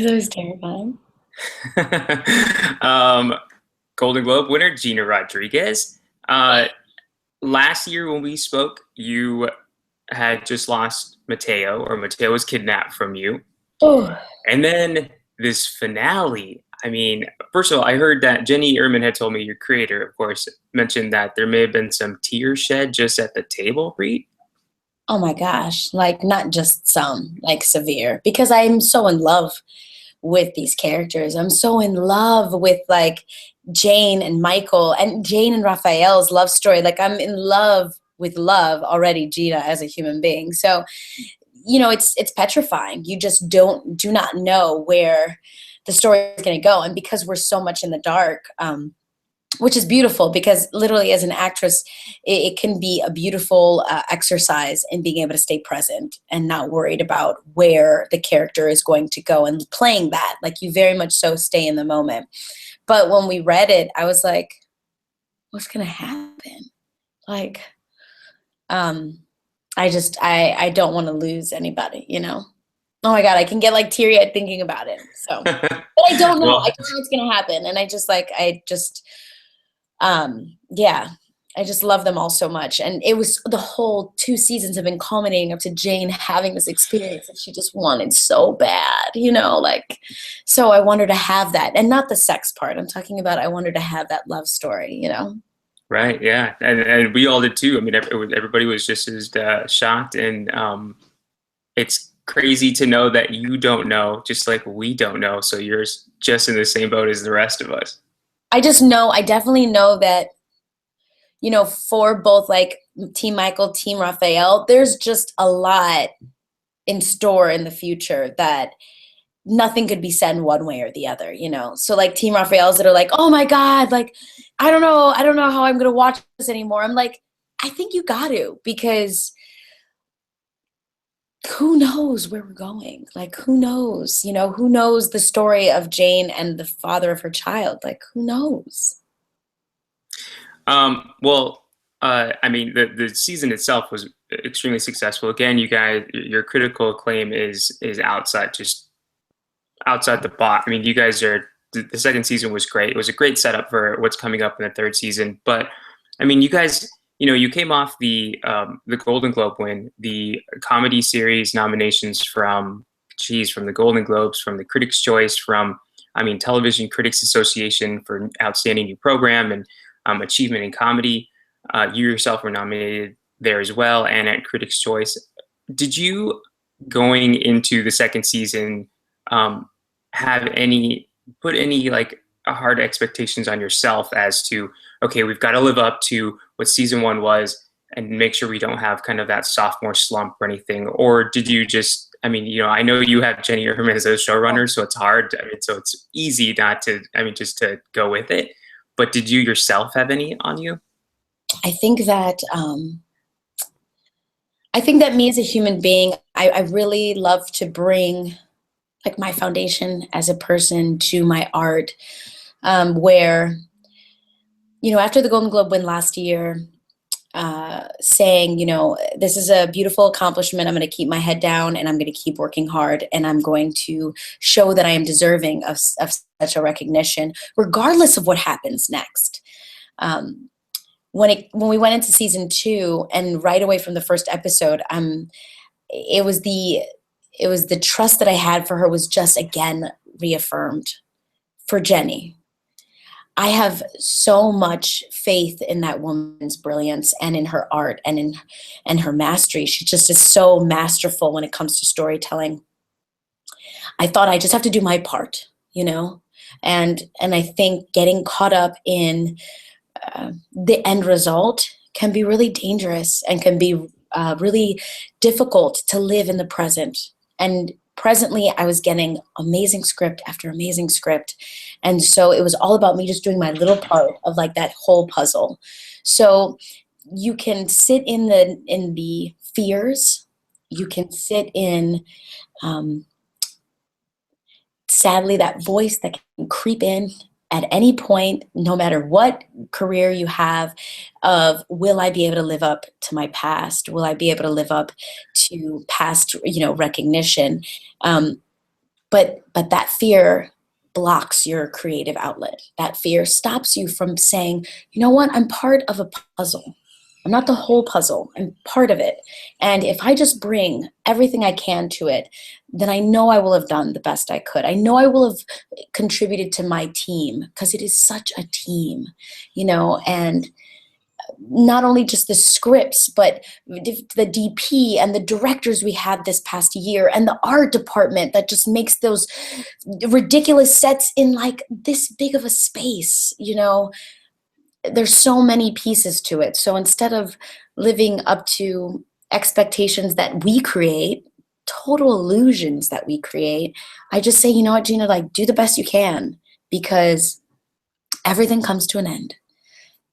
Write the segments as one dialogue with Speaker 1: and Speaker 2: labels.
Speaker 1: It was terrifying.
Speaker 2: um, Golden Globe winner Gina Rodriguez. Uh, Last year when we spoke, you had just lost Mateo, or Mateo was kidnapped from you.
Speaker 1: Oh,
Speaker 2: And then this finale. I mean, first of all, I heard that Jenny Erman had told me, your creator, of course, mentioned that there may have been some tears shed just at the table read.
Speaker 1: oh my gosh. Like not just some, like severe. Because I'm so in love with these characters. I'm so in love with like Jane and Michael and Jane and Raphael's love story. Like I'm in love with love already, Gina, as a human being. So, it's petrifying. You just do not know where the story is going to go. And because we're so much in the dark, which is beautiful because literally as an actress it can be a beautiful exercise in being able to stay present and not worried about where the character is going to go and playing that, like you very much so stay in the moment. But when we read it, I was like, what's going to happen? Like, I don't want to lose anybody. Oh my god, I can get like teary-eyed thinking about it. So but I don't know, I
Speaker 2: Well,
Speaker 1: don't know what's going to happen, and yeah, I just love them all so much. And it was the whole 2 seasons have been culminating up to Jane having this experience that she just wanted so bad, like, so I want her to have that. And not the sex part. I'm talking about I want her to have that love story.
Speaker 2: right, yeah, and we all did too. I mean, everybody was just as shocked, and it's crazy to know that you don't know, just like we don't know. So you're just in the same boat as the rest of us.
Speaker 1: I definitely know that, for both like Team Michael, Team Raphael, there's just a lot in store in the future that nothing could be said in one way or the other. So like Team Raphael's that are like, oh my God, like, I don't know how I'm gonna watch this anymore. I'm like, I think you got to, because who knows where we're going? Like, who knows? Who knows the story of Jane and the father of her child? Like, who knows?
Speaker 2: Well, I mean, the season itself was extremely successful. Again, you guys, your critical acclaim is outside, just outside the box. I mean, you guys are the second season was great. It was a great setup for what's coming up in the third season. But I mean, you guys, you came off the Golden Globe win, the comedy series nominations from the Golden Globes, from the Critics' Choice, from I mean, Television Critics Association for Outstanding New Program, and Achievement in Comedy. You yourself were nominated there as well, and at Critics' Choice. Did you, going into the second season, um, have any put any like hard expectations on yourself as to, okay, we've got to live up to what season one was and make sure we don't have kind of that sophomore slump or anything? Or did you just, I mean, I know you have Jenny Herman as a showrunner, so it's hard. I mean, so it's easy not to, I mean, just to go with it. But did you yourself have any on you?
Speaker 1: I think that me as a human being, I really love to bring like my foundation as a person to my art, where after the Golden Globe win last year, saying, this is a beautiful accomplishment. I'm going to keep my head down and I'm going to keep working hard and I'm going to show that I am deserving of such a recognition, regardless of what happens next. When we went into season 2, and right away from the first episode, it was the trust that I had for her was just again reaffirmed for Jenny. I have so much faith in that woman's brilliance and in her art and her mastery. She just is so masterful when it comes to storytelling. I thought I just have to do my part. And I think getting caught up in the end result can be really dangerous and can be really difficult to live in the present. And presently, I was getting amazing script after amazing script. And so it was all about me just doing my little part of like that whole puzzle. So you can sit in the fears, you can sit in sadly that voice that can creep in at any point, no matter what career you have, of will I be able to live up to my past? Will I be able to live up to past, recognition? Um, But that fear blocks your creative outlet. That fear stops you from saying, you know what, I'm part of a puzzle. I'm not the whole puzzle. I'm part of it. And if I just bring everything I can to it, then I know I will have done the best I could. I know I will have contributed to my team, because it is such a team, and not only just the scripts, but the DP and the directors we had this past year, and the art department that just makes those ridiculous sets in like this big of a space. There's so many pieces to it. So instead of living up to expectations that we create, total illusions that we create, I just say, you know what, Gina, like, do the best you can, because everything comes to an end.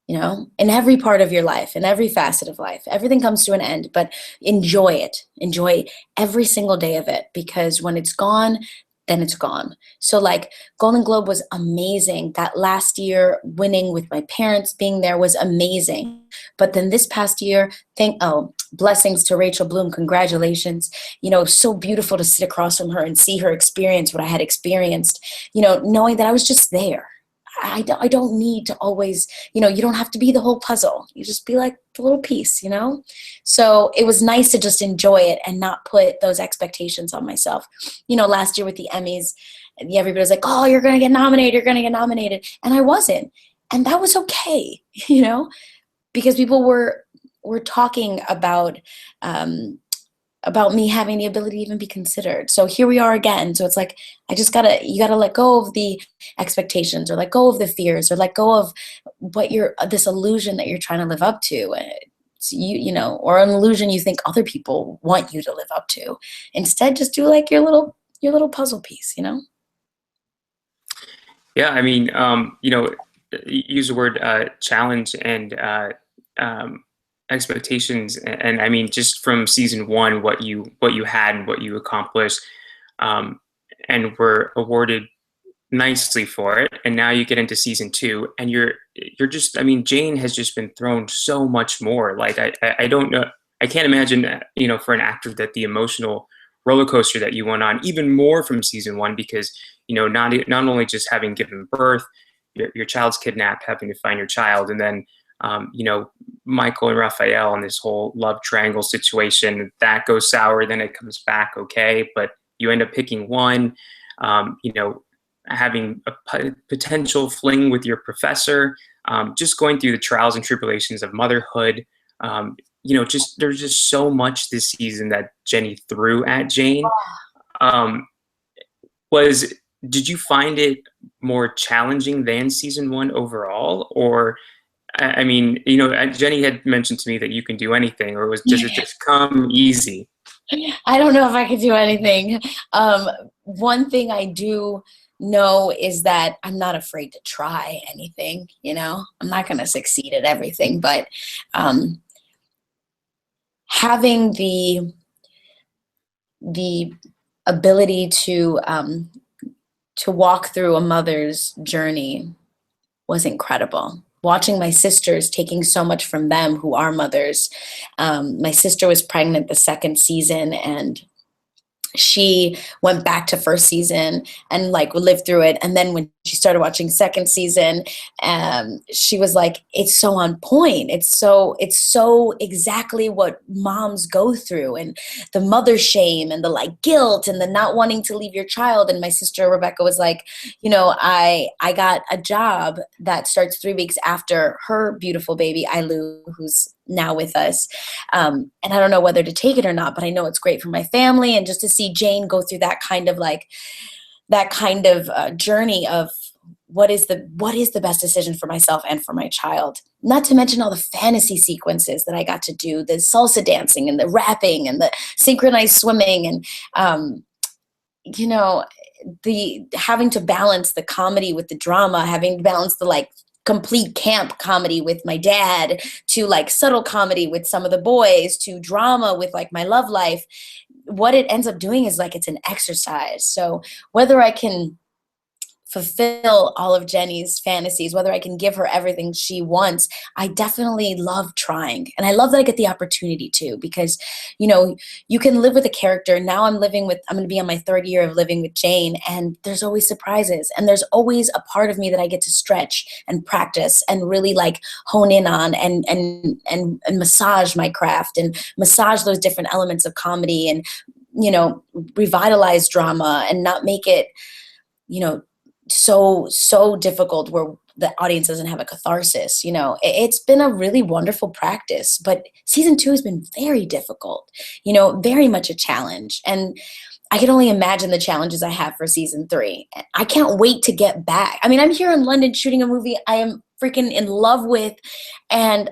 Speaker 1: In every part of your life, in every facet of life, everything comes to an end, but enjoy it. Enjoy every single day of it, because when it's gone, then it's gone. So like Golden Globe was amazing. That last year winning with my parents being there was amazing. But then this past year, blessings to Rachel Bloom. Congratulations. So beautiful to sit across from her and see her experience what I had experienced, knowing that I was just there. I don't need to always, you don't have to be the whole puzzle. You just be like the little piece, So it was nice to just enjoy it and not put those expectations on myself. Last year with the Emmys, everybody was like, oh, you're going to get nominated. You're going to get nominated. And I wasn't. And that was okay, because people were talking about me having the ability to even be considered. So here we are again. So it's like, you gotta let go of the expectations, or let go of the fears, or let go of what this illusion that you're trying to live up to. It's or an illusion you think other people want you to live up to. Instead, just do like your little puzzle piece,
Speaker 2: Yeah. I mean, use the word challenge and expectations, and I mean, just from season one, what you had and what you accomplished, and were awarded nicely for it. And now you get into season two, and you're just, I mean, Jane has just been thrown so much more. Like I don't know, I can't imagine for an actor that the emotional roller coaster that you went on, even more from season one, because not only just having given birth, your child's kidnapped, having to find your child, and then Michael and Raphael and this whole love triangle situation that goes sour, then it comes back okay, but you end up picking one, having a potential fling with your professor, just going through the trials and tribulations of motherhood. There's just so much this season that Jenny threw at Jane. Did you find it more challenging than season one overall? Or, I mean, Jenny had mentioned to me that you can do anything, or does it just come easy?
Speaker 1: I don't know if I could do anything. One thing I do know is that I'm not afraid to try anything. I'm not going to succeed at everything, but having the ability to walk through a mother's journey was incredible. Watching my sisters, taking so much from them who are mothers. My sister was pregnant the second season, and she went back to first season and like lived through it. And then when she started watching second season, she was like, it's so on point. It's so exactly what moms go through, and the mother shame and the like guilt and the not wanting to leave your child. And my sister Rebecca was like, I got a job that starts 3 weeks after her beautiful baby, Ailu, who's now with us. And I don't know whether to take it or not, but I know it's great for my family. And just to see Jane go through that kind of journey of what is the best decision for myself and for my child, not to mention all the fantasy sequences that I got to do, the salsa dancing and the rapping and the synchronized swimming, and the having to balance the comedy with the drama, having to balance the like complete camp comedy with my dad, to like subtle comedy with some of the boys, to drama with like my love life. What it ends up doing is like, it's an exercise. So whether I can fulfill all of Jenny's fantasies, whether I can give her everything she wants, I definitely love trying. And I love that I get the opportunity to, because, you know, you can live with a character. Now I'm going to be on my 3rd year of living with Jane, and there's always surprises. And there's always a part of me that I get to stretch and practice and really like hone in on and massage my craft and massage those different elements of comedy and, you know, revitalize drama and not make it, you know, so difficult where the audience doesn't have a catharsis. You know, it's been a really wonderful practice, but season 2 has been very difficult, you know, very much a challenge. And I can only imagine the challenges I have for season 3. I can't wait to get back. I mean, I'm here in London shooting a movie I am freaking in love with, and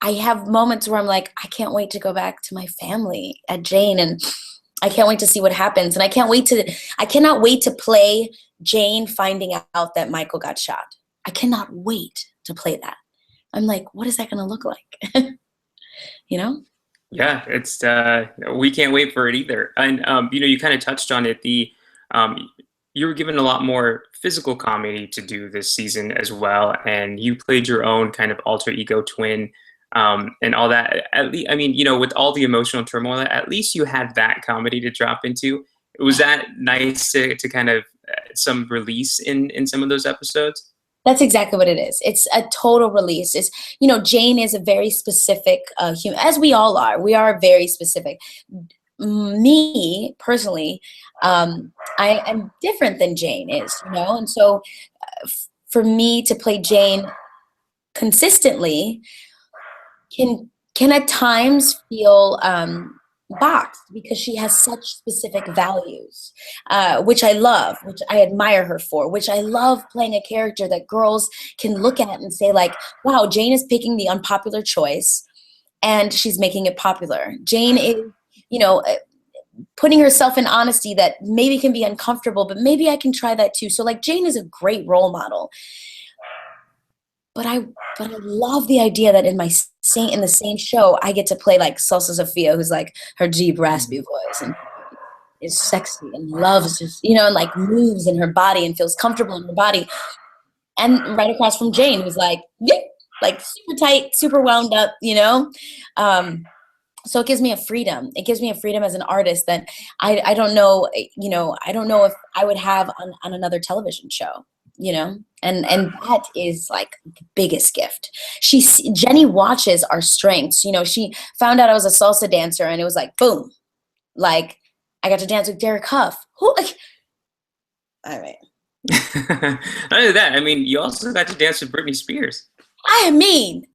Speaker 1: I have moments where I'm like, I can't wait to go back to my family at Jane, and I can't wait to see what happens. And I cannot wait to play Jane finding out that Michael got shot. I cannot wait to play that. I'm like, what is that going to look like? You know?
Speaker 2: Yeah, it's we can't wait for it either. And you know, you kind of touched on it. You were given a lot more physical comedy to do this season as well, and you played your own kind of alter ego twin, and all that. At least, I mean, you know, with all the emotional turmoil, at least you had that comedy to drop into. Was that nice to kind of some release in some of those episodes?
Speaker 1: That's exactly what it is. It's a total release. It's, you know, Jane is a very specific human, as we all are. We are very specific. Me, personally, I am different than Jane is, you know? And so for me to play Jane consistently can at times feel boxed, because she has such specific values, which I love, which I admire her for, which I love playing a character that girls can look at and say like, wow, Jane is picking the unpopular choice and she's making it popular. Jane is, you know, putting herself in honesty that maybe can be uncomfortable, but maybe I can try that too. So like Jane is a great role model. But I love the idea that in the same show I get to play like Salsa Sofia, who's like her deep raspy voice and is sexy and loves just, you know, and like moves in her body and feels comfortable in her body. And right across from Jane, who's like, yeah, like super tight, super wound up, you know. So it gives me a freedom. It gives me a freedom as an artist that I don't know, you know, I don't know if I would have on another television show. You know, and that is like the biggest gift. Jenny watches our strengths. You know, she found out I was a salsa dancer, and it was like, boom, like I got to dance with Derek Huff. Who? Like, all right.
Speaker 2: Not only that, I mean, you also got to dance with Britney Spears.
Speaker 1: I mean,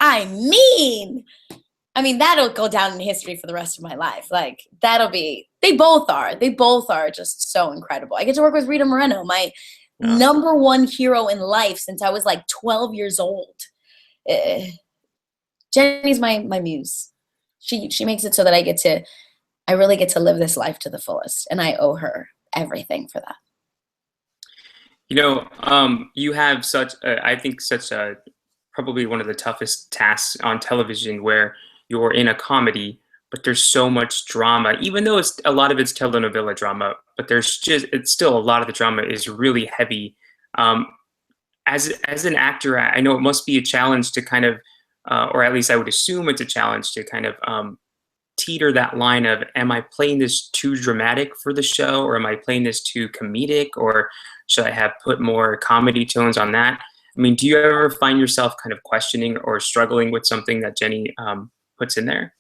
Speaker 1: that'll go down in history for the rest of my life. Like they both are just so incredible. I get to work with Rita Moreno, my number one hero in life since I was like 12 years old. Jenny's my muse. She makes it so that I really get to live this life to the fullest, and I owe her everything for that.
Speaker 2: You know, you have I think such a probably one of the toughest tasks on television, where you're in a comedy, but there's so much drama, even though a lot of it's telenovela drama, but it's still a lot of the drama is really heavy. As an actor, I know it must be a challenge to kind of, or at least I would assume it's a challenge to kind of teeter that line of, am I playing this too dramatic for the show, or am I playing this too comedic, or should I have put more comedy tones on that? I mean, do you ever find yourself kind of questioning or struggling with something that Jenny puts in there?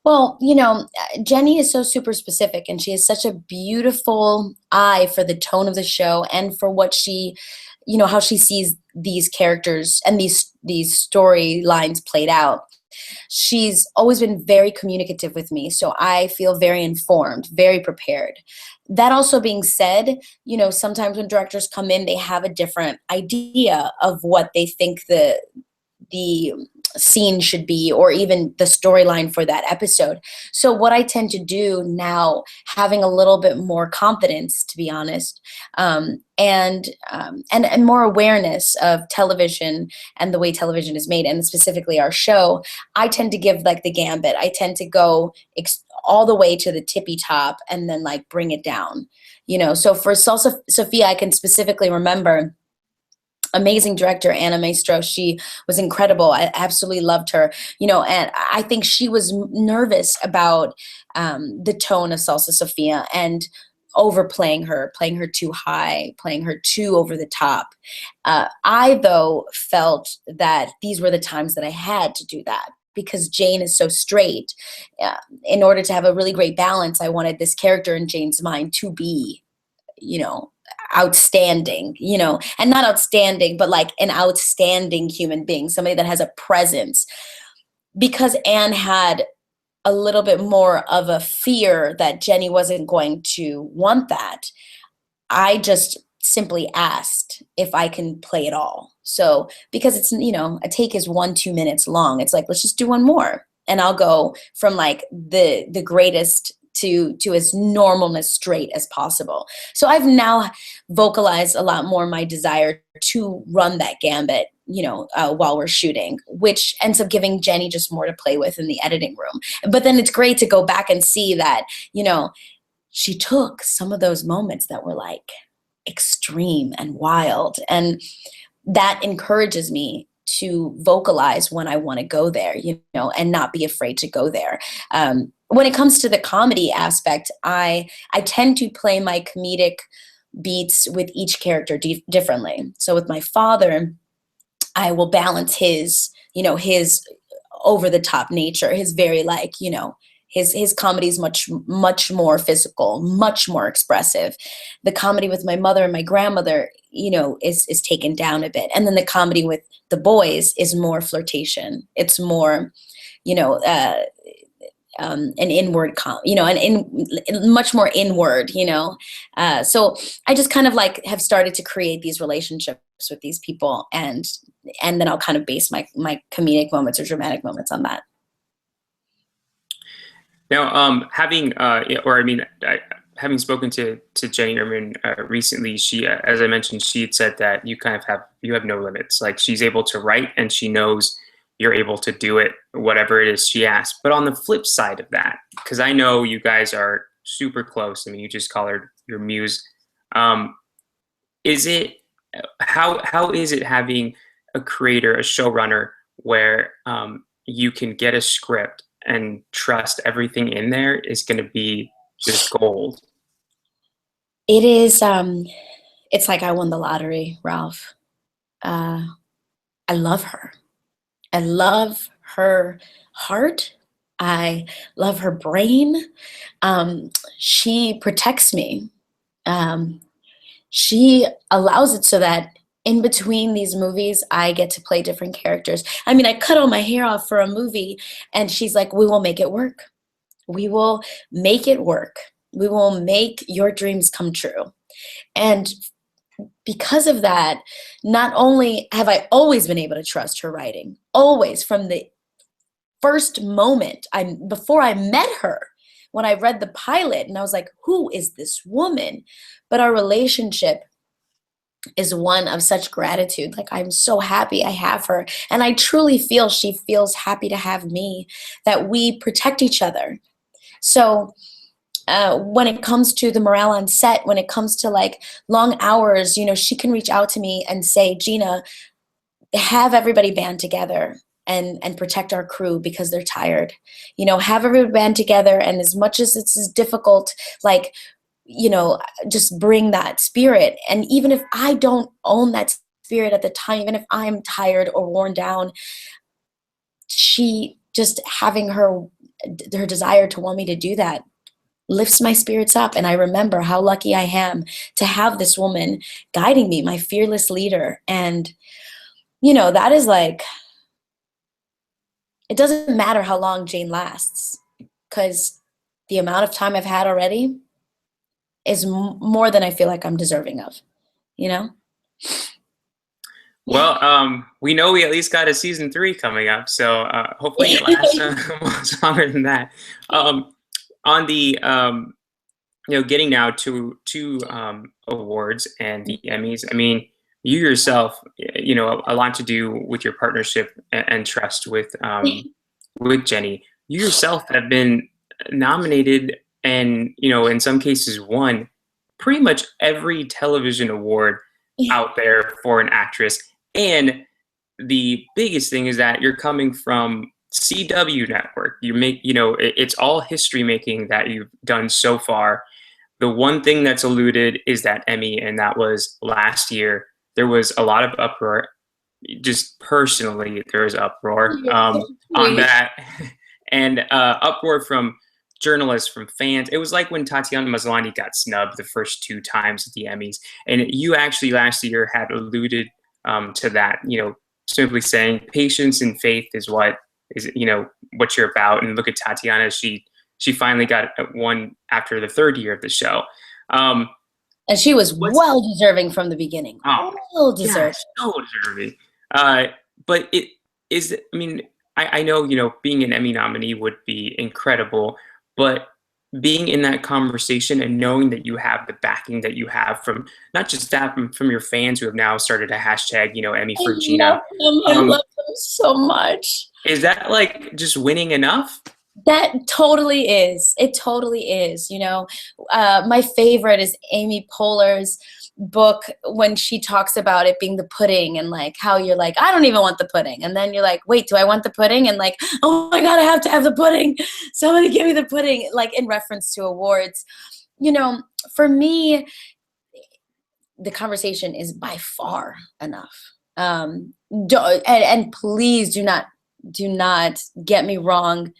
Speaker 1: Well, you know, Jenny is so super specific, and she has such a beautiful eye for the tone of the show and for what she, you know, how she sees these characters and these storylines played out. She's always been very communicative with me, so I feel very informed, very prepared. That also being said, you know, sometimes when directors come in, they have a different idea of what they think the scene should be, or even the storyline for that episode. So what I tend to do now, having a little bit more confidence, to be honest, and more awareness of television and the way television is made, and specifically our show, I tend to give like the gambit. I tend to go all the way to the tippy top and then like bring it down, you know. So for Salsa Sofia, I can specifically remember amazing director Anna Maestro. She was incredible. I absolutely loved her, you know, and I think she was nervous about the tone of Salsa Sofia and overplaying her, playing her too high, playing her too over the top. I, though, felt that these were the times that I had to do that because Jane is so straight. In order to have a really great balance, I wanted this character in Jane's mind to be, you know, outstanding, you know, and not outstanding, but like an outstanding human being, somebody that has a presence. Because Anne had a little bit more of a fear that Jenny wasn't going to want that, I just simply asked if I can play it all. So because it's, you know, a take is 1-2 minutes long, it's like, let's just do one more. And I'll go from like the greatest to as normal and as straight as possible. So I've now vocalized a lot more my desire to run that gambit, you know, while we're shooting, which ends up giving Jenny just more to play with in the editing room. But then it's great to go back and see that, you know, she took some of those moments that were like extreme and wild. And that encourages me to vocalize when I want to go there, you know, and not be afraid to go there. When it comes to the comedy aspect, I tend to play my comedic beats with each character differently. So with my father, I will balance his, you know, his over the top nature, his very like, you know, his comedy is much more physical, much more expressive. The comedy with my mother and my grandmother, you know, is taken down a bit. And then the comedy with the boys is more flirtation. It's more, you know, an inward, you know, much more inward, you know. So I just kind of like have started to create these relationships with these people, and then I'll kind of base my comedic moments or dramatic moments on that.
Speaker 2: Now, having having spoken to Jenny Erman recently, she, as I mentioned, she had said that you kind of have no limits. Like she's able to write, and she knows you're able to do it, whatever it is she asks. But on the flip side of that, because I know you guys are super close. I mean, you just call her your muse. How is it having a creator, a showrunner, where you can get a script and trust everything in there is going to be just gold?
Speaker 1: It is. It's like I won the lottery, Ralph. I love her. I love her heart. I love her brain. She protects me. She allows it so that in between these movies, I get to play different characters. I mean, I cut all my hair off for a movie, and she's like, we will make it work. We will make it work. We will make your dreams come true. And because of that, not only have I always been able to trust her writing, always from the first moment, before I met her, when I read the pilot and I was like, who is this woman? But our relationship is one of such gratitude. Like, I'm so happy I have her. And I truly feel she feels happy to have me, that we protect each other. So when it comes to the morale on set, when it comes to like long hours, you know, she can reach out to me and say, Gina, have everybody band together and protect our crew because they're tired. You know, have everybody band together, and as much as it's difficult, like, you know, just bring that spirit. And even if I don't own that spirit at the time, even if I'm tired or worn down, she just having her desire to want me to do that lifts my spirits up. And I remember how lucky I am to have this woman guiding me, my fearless leader. And, you know, that is like, it doesn't matter how long Jane lasts, because the amount of time I've had already is more than I feel like I'm deserving of, you know?
Speaker 2: Well, we know we at least got a season 3 coming up, so hopefully it lasts much longer than that. On the, you know, getting now to awards and the Emmys, I mean, you yourself, you know, a lot to do with your partnership and trust with Jenny. You yourself have been nominated and, in some cases won pretty much every television award out there for an actress. And the biggest thing is that you're coming from CW network. It's all history making that you've done so far. The one thing that's eluded is that Emmy, and that was last year. There was a lot of uproar. Just personally, there was uproar on that, and uproar from journalists, from fans. It was like when Tatiana Maslany got snubbed the first 2 times at the Emmys, and you actually last year had alluded to that. Simply saying patience and faith is what you're about. And look at Tatiana; she finally got one after the 3rd year of the show.
Speaker 1: And she was well deserving from the beginning.
Speaker 2: Oh,
Speaker 1: well deserving.
Speaker 2: Yeah, so deserving. But it is, I mean, I know, being an Emmy nominee would be incredible, but being in that conversation and knowing that you have the backing that you have from not just that, from your fans who have now started a hashtag, Emmy for Gina.
Speaker 1: I love them so much.
Speaker 2: Is that like just winning enough?
Speaker 1: That totally is. It totally is. My favorite is Amy Poehler's book when she talks about it being the pudding, and like how you're like, I don't even want the pudding. And then you're like, wait, do I want the pudding? And like, oh my God, I have to have the pudding. Somebody give me the pudding, like in reference to awards. For me, the conversation is by far enough. And please do not get me wrong.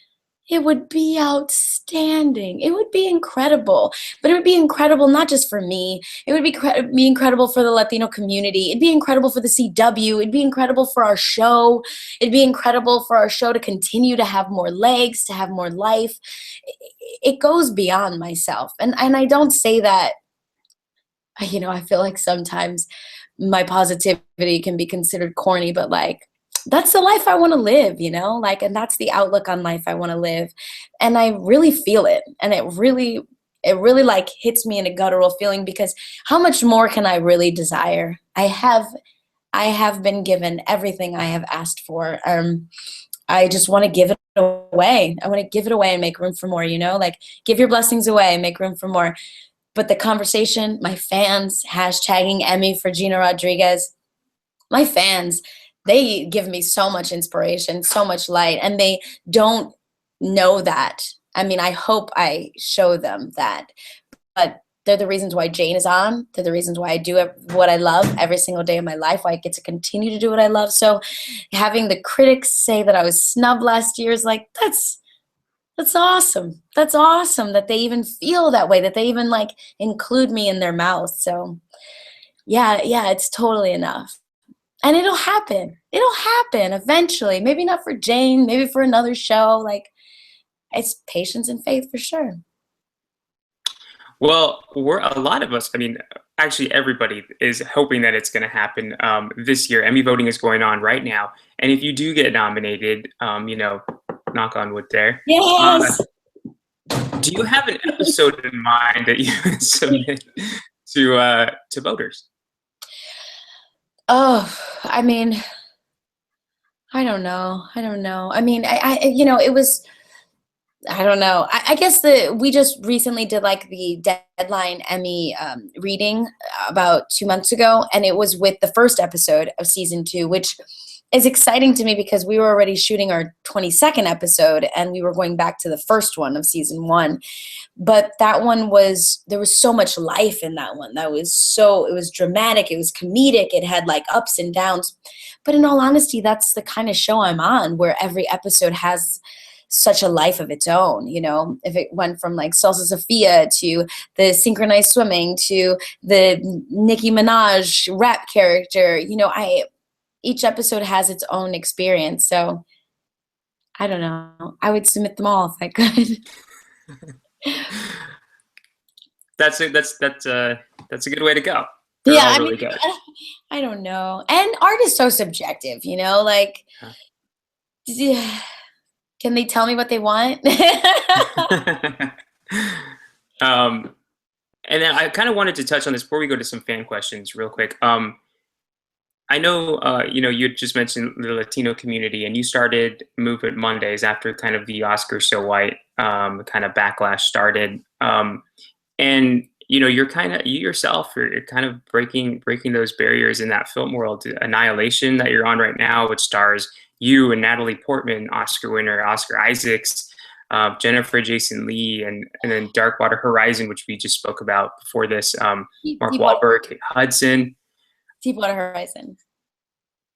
Speaker 1: It would be outstanding. It would be incredible. But it would be incredible not just for me. It would be incredible for the Latino community. It'd be incredible for the CW. It'd be incredible for our show. It'd be incredible for our show to continue to have more legs, to have more life. It goes beyond myself. And I don't say that, I feel like sometimes my positivity can be considered corny, but like, that's the life I want to live, and that's the outlook on life I want to live. And I really feel it. And it really like hits me in a guttural feeling, because how much more can I really desire? I have been given everything I have asked for. I just want to give it away. I want to give it away and make room for more, like give your blessings away and make room for more. But the conversation, my fans, hashtagging Emmy for Gina Rodriguez, my fans, they give me so much inspiration, so much light, and they don't know that. I mean, I hope I show them that. But they're the reasons why Jane is on. They're the reasons why I do what I love every single day of my life, why I get to continue to do what I love. So having the critics say that I was snubbed last year is like, that's awesome. That's awesome that they even feel that way, that they even like include me in their mouth. So yeah, it's totally enough. And it'll happen. It'll happen eventually. Maybe not for Jane, maybe for another show. Like, it's patience and faith for sure.
Speaker 2: Well, a lot of us, I mean, actually everybody is hoping that it's going to happen this year. Emmy voting is going on right now. And if you do get nominated, knock on wood there.
Speaker 1: Yes.
Speaker 2: Do you have an episode in mind that you submit to voters?
Speaker 1: Oh, I mean, I don't know. I mean, it was, I don't know. I guess we just recently did like the Deadline Emmy reading about 2 months ago, and it was with the first episode of season 2, which is exciting to me because we were already shooting our 22nd episode and we were going back to the first one of season 1. But that one there was so much life in that one. It was dramatic, it was comedic, it had like ups and downs. But in all honesty, that's the kind of show I'm on, where every episode has such a life of its own. If it went from like Salsa Sophia to the synchronized swimming to the Nicki Minaj rap character, each episode has its own experience. So I don't know. I would submit them all if I could.
Speaker 2: That's a good way to go.
Speaker 1: Yeah, really I don't know. And art is so subjective, like, can they tell me what they want?
Speaker 2: And then I kind of wanted to touch on this before we go to some fan questions real quick. I know, you had just mentioned the Latino community, and you started Movement Mondays after kind of the Oscars So White kind of backlash started. And you're you yourself, you're kind of breaking those barriers in that film world. Annihilation, that you're on right now, which stars you and Natalie Portman, Oscar winner Oscar Isaacs, Jennifer Jason Leigh, and then Darkwater Horizon, which we just spoke about before this. Mark Wahlberg, Kate Hudson.
Speaker 1: Deepwater Horizon.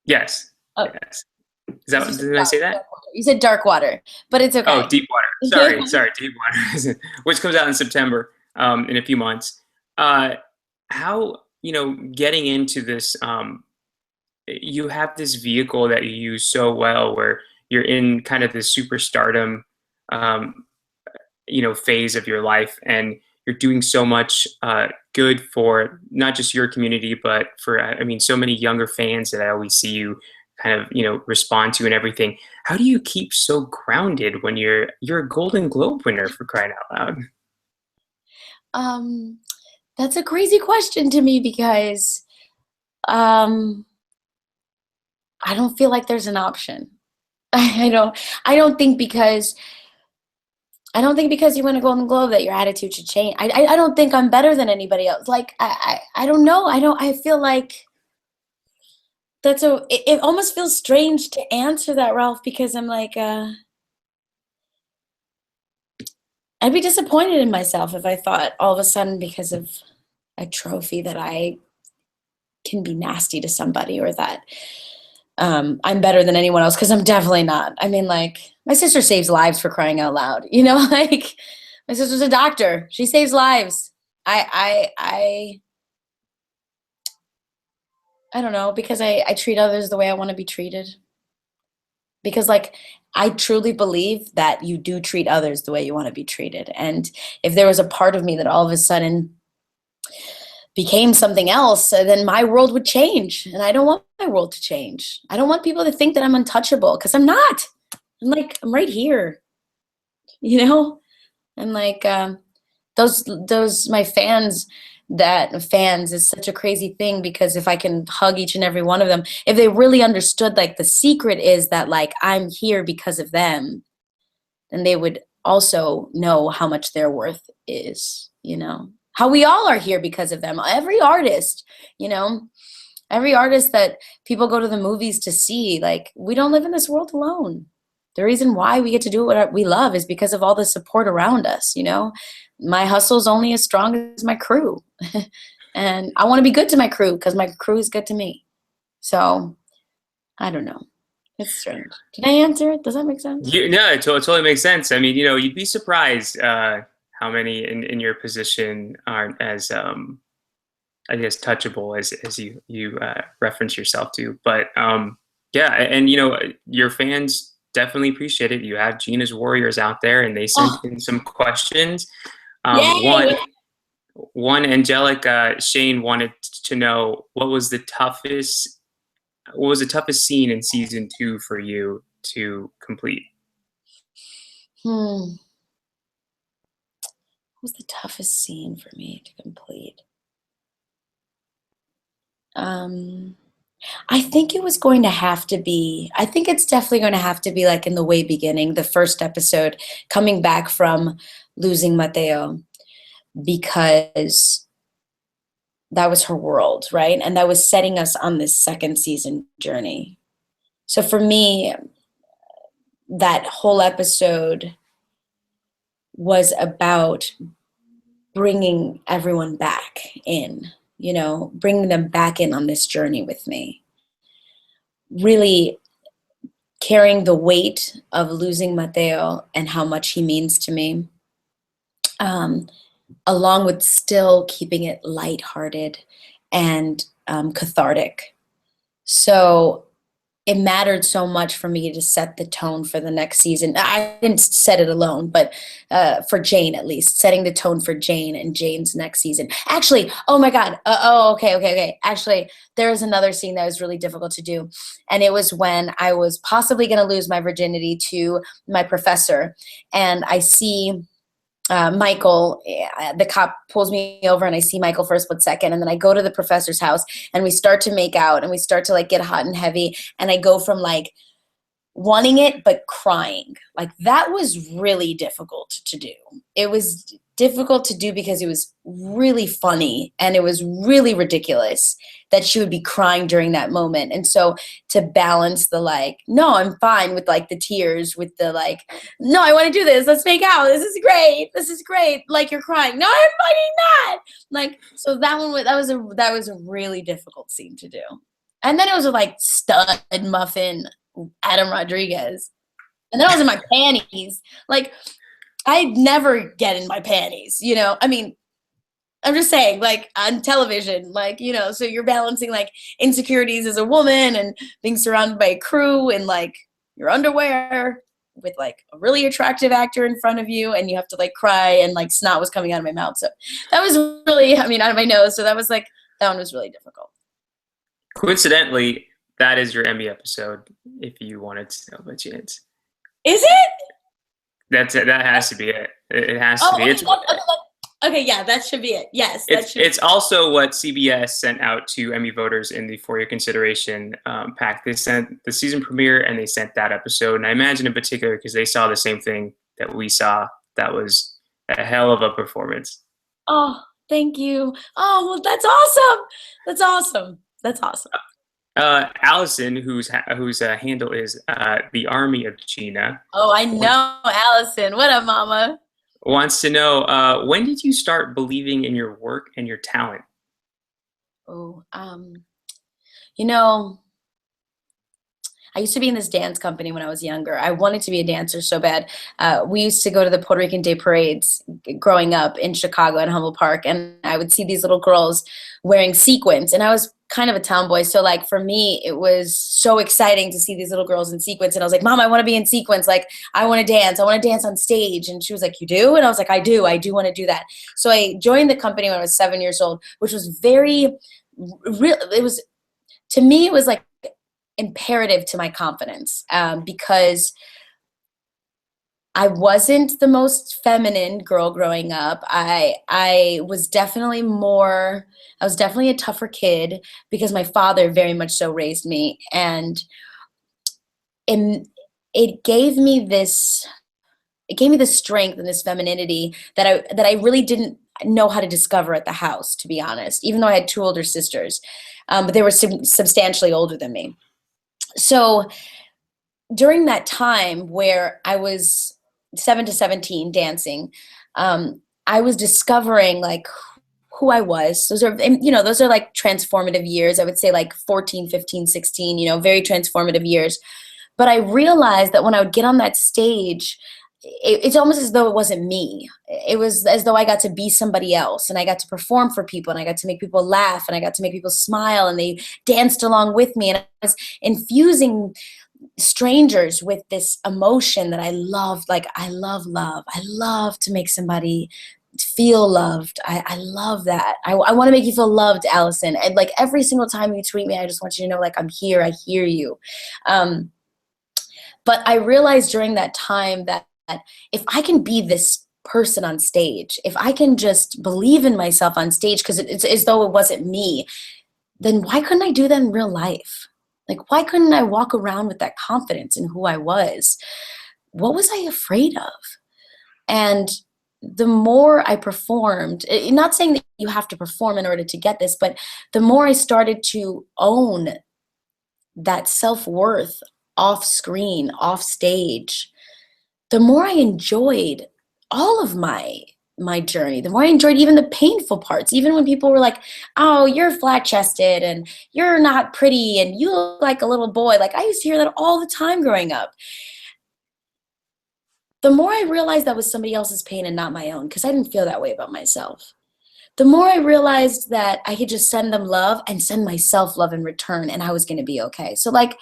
Speaker 2: Yes.
Speaker 1: Oh.
Speaker 2: Yes. Did I say that?
Speaker 1: You said Darkwater, but it's okay.
Speaker 2: Oh, Deepwater. Sorry, Deepwater, which comes out in September, in a few months. How, getting into this, you have this vehicle that you use so well, where you're in kind of this superstardom, phase of your life, and you're doing so much good for not just your community, but for, so many younger fans that I always see you kind of, respond to and everything. How do you keep so grounded when you're a Golden Globe winner, for crying out
Speaker 1: loud? That's a crazy question to me, because I don't feel like there's an option. I don't think because you win a Golden Globe that your attitude should change. I don't think I'm better than anybody else. Like, I don't know. I feel like it almost feels strange to answer that, Ralph, because I'm like, I'd be disappointed in myself if I thought all of a sudden, because of a trophy, that I can be nasty to somebody, or that I'm better than anyone else, because I'm definitely not. I mean, like, my sister saves lives, for crying out loud. Like, my sister's a doctor. She saves lives. I don't know, because I treat others the way I want to be treated. Because, like, I truly believe that you do treat others the way you want to be treated. And if there was a part of me that all of a sudden became something else, then my world would change. And I don't want my world to change. I don't want people to think that I'm untouchable, because I'm not. I'm right here. And like, those my fans is such a crazy thing, because if I can hug each and every one of them, if they really understood, like, the secret is that, like, I'm here because of them, then they would also know how much their worth is, how we all are here because of them. Every artist, every artist that people go to the movies to see, like, we don't live in this world alone. The reason why we get to do what we love is because of all the support around us. My hustle is only as strong as my crew. And I want to be good to my crew, because my crew is good to me. So, I don't know. It's strange. Did I answer it? Does that make sense?
Speaker 2: No, it totally makes sense. I mean, you'd be surprised how many in your position aren't as, I guess, touchable as you reference yourself to. But yeah, and your fans definitely appreciate it. You have Gina's Warriors out there, and they sent in some questions. One angelic Shane wanted to know, what was the toughest scene in season 2 for you to complete?
Speaker 1: What was the toughest scene for me to complete? I think it's definitely going to have to be, like, in the way beginning, the first episode, coming back from losing Mateo, because that was her world, right? And that was setting us on this second season journey. So for me, that whole episode was about bringing everyone back in, bringing them back in on this journey with me. Really carrying the weight of losing Mateo and how much he means to me, along with still keeping it lighthearted and cathartic. So it mattered so much for me to set the tone for the next season. I didn't set it alone, but for Jane, at least, setting the tone for Jane and Jane's next season. Actually, oh my God. Okay. Actually, there was another scene that was really difficult to do. And it was when I was possibly going to lose my virginity to my professor. And I see Michael, the cop pulls me over, and I see Michael for a split second, and then I go to the professor's house, and we start to make out, and we start to, like, get hot and heavy, and I go from, like, wanting it but crying. Like that was really difficult to do. It was difficult to do because it was really funny and it was really ridiculous that she would be crying during that moment. And so to balance the like, no, I'm fine, with like the tears, with the like, no, I want to do this, let's make out, this is great, like you're crying, no, I'm fucking not, like, so that was a really difficult scene to do. And then it was with like stud muffin Adam Rodriguez. And then I was in my panties. Like, I'd never get in my panties, you know? I mean, I'm just saying, like, on television, like, you know, so you're balancing, like, insecurities as a woman and being surrounded by a crew and, like, your underwear with, like, a really attractive actor in front of you, and you have to, like, cry, and, like, snot was coming out of my mouth. So that was really, I mean, out of my nose. So that was, like, that one was really difficult.
Speaker 2: Coincidentally, that is your Emmy episode, if you wanted to know by chance.
Speaker 1: Is it?
Speaker 2: That's it. That has to be it. It has to be.
Speaker 1: Okay, yeah, that should be it. Yes,
Speaker 2: it's also what CBS sent out to Emmy voters in the For Your Consideration pack. They sent the season premiere and they sent that episode. And I imagine in particular because they saw the same thing that we saw. That was a hell of a performance.
Speaker 1: Oh, thank you. Oh, well, that's awesome. That's awesome. That's awesome.
Speaker 2: Allison, whose handle is the Army of Jena.
Speaker 1: Oh, I know Allison. What up, mama?
Speaker 2: Wants to know, when did you start believing in your work and your talent?
Speaker 1: Oh, you know, I used to be in this dance company when I was younger. I wanted to be a dancer so bad. We used to go to the Puerto Rican Day parades growing up in Chicago at Humboldt Park, and I would see these little girls wearing sequins, and I was kind of a tomboy. So like for me, it was so exciting to see these little girls in sequins. And I was like, Mom, I want to be in sequins. Like, I want to dance. I want to dance on stage. And she was like, you do? And I was like, I do want to do that. So I joined the company when I was 7 years old, which was very real. It was, to me, it was like imperative to my confidence, because I wasn't the most feminine girl growing up. I was definitely a tougher kid because my father very much so raised me. And it gave me this strength and this femininity that I really didn't know how to discover at the house, to be honest, even though I had two older sisters, but they were substantially older than me. So during that time where I was 7 to 17 dancing, I was discovering like who I was. Those are like transformative years. I would say like 14, 15, 16, very transformative years. But I realized that when I would get on that stage, it's almost as though it wasn't me. It was as though I got to be somebody else, and I got to perform for people, and I got to make people laugh, and I got to make people smile, and they danced along with me. And I was infusing strangers with this emotion that I loved. Like, I love love. I love to make somebody feel loved. I love that. I want to make you feel loved, Allison. And like every single time you tweet me, I just want you to know, like, I'm here. I hear you. But I realized during that time that if I can be this person on stage, if I can just believe in myself on stage, because it's as though it wasn't me, then why couldn't I do that in real life? Like, why couldn't I walk around with that confidence in who I was? What was I afraid of? And the more I performed, not saying that you have to perform in order to get this, but the more I started to own that self-worth off screen, off stage, the more I enjoyed all of my journey, the more I enjoyed even the painful parts, even when people were like, oh, you're flat-chested and you're not pretty and you look like a little boy. Like, I used to hear that all the time growing up. The more I realized that was somebody else's pain and not my own, because I didn't feel that way about myself, the more I realized that I could just send them love and send myself love in return, and I was going to be okay. So like,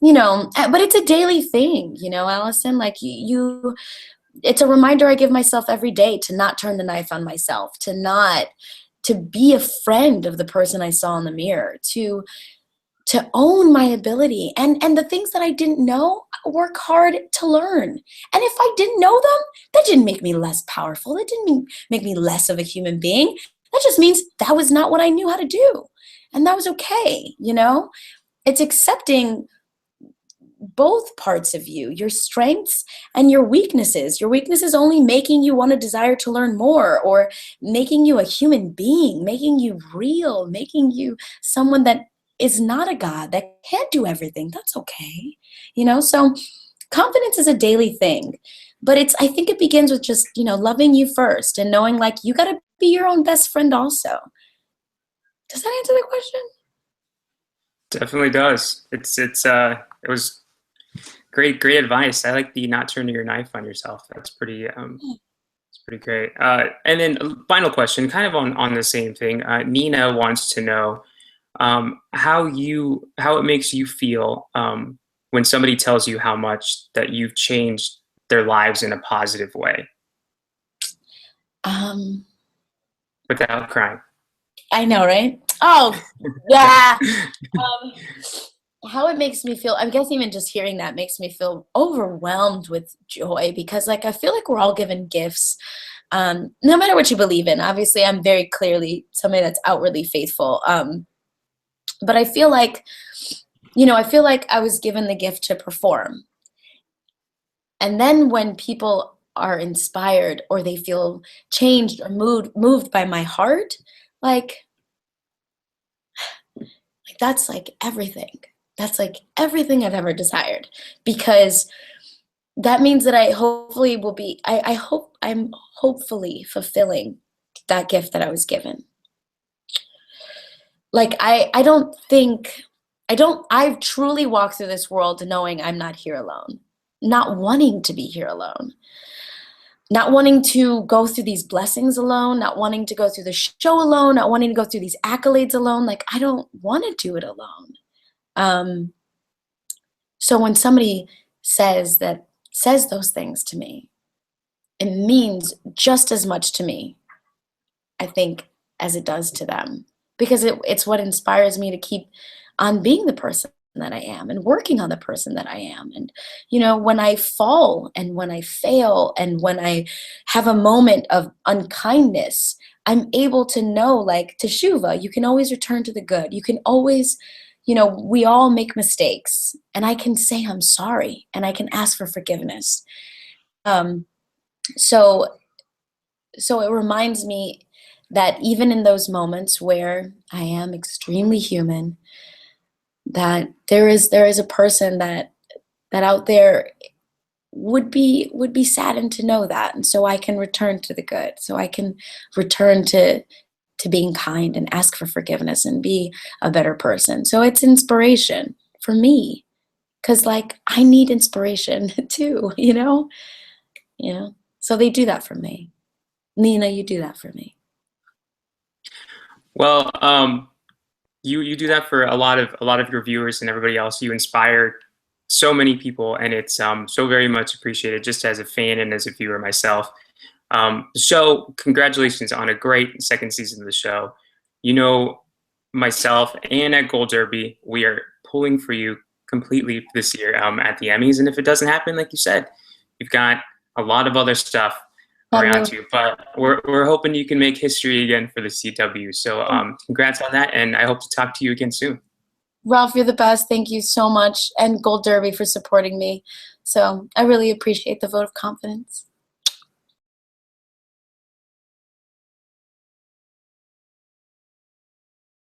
Speaker 1: but it's a daily thing, Allison, like it's a reminder I give myself every day to not turn the knife on myself, to be a friend of the person I saw in the mirror, to own my ability and the things that I didn't know, work hard to learn. And if I didn't know them, that didn't make me less powerful. That didn't make me less of a human being. That just means that was not what I knew how to do. And that was okay, It's accepting both parts of you, your strengths and your weaknesses. Your weaknesses only making you want to desire to learn more, or making you a human being, making you real, making you someone that is not a god, that can't do everything. That's okay. So confidence is a daily thing, but I think it begins with just, loving you first and knowing like you got to be your own best friend also. Does that answer the question?
Speaker 2: Definitely does. It was great advice. I like the not turning your knife on yourself. That's pretty great. And then final question, kind of on the same thing. Nina wants to know how it makes you feel when somebody tells you how much that you've changed their lives in a positive way
Speaker 1: Um,
Speaker 2: without crying.
Speaker 1: I know, right? Oh, yeah. Um, how it makes me feel, I guess even just hearing that makes me feel overwhelmed with joy, because like I feel like we're all given gifts, no matter what you believe in. Obviously, I'm very clearly somebody that's outwardly faithful, but I feel like I was given the gift to perform, and then when people are inspired or they feel changed or moved by my heart, like that's like everything. That's like everything I've ever desired, because that means that I hopefully will be, I hope I'm hopefully fulfilling that gift that I was given. Like, I've truly walked through this world knowing I'm not here alone, not wanting to be here alone, not wanting to go through these blessings alone, not wanting to go through the show alone, not wanting to go through these accolades alone. Like, I don't want to do it alone. So when somebody says those things to me, it means just as much to me, I think, as it does to them, because it's what inspires me to keep on being the person that I am and working on the person that I am. And when I fall and when I fail and when I have a moment of unkindness, I'm able to know, like teshuva, you can always return to the good. You can always, we all make mistakes, and I can say I'm sorry and I can ask for forgiveness. Um, so it reminds me that even in those moments where I am extremely human, that there is a person that out there would be saddened to know that, and so I can return to the good. So I can return to being kind and ask for forgiveness and be a better person. So it's inspiration for me, because like I need inspiration too, So they do that for me. Nina, you do that for me.
Speaker 2: Well, you do that for a lot of your viewers and everybody else. You inspire so many people, and it's so very much appreciated, just as a fan and as a viewer myself. The show, congratulations on a great second season of the show. Myself and at Gold Derby, we are pulling for you completely this year at the Emmys. And if it doesn't happen, like you said, you've got a lot of other stuff around you, but we're hoping you can make history again for the CW. So congrats on that, and I hope to talk to you again soon.
Speaker 1: Ralph, you're the best. Thank you so much, and Gold Derby for supporting me. So I really appreciate the vote of confidence.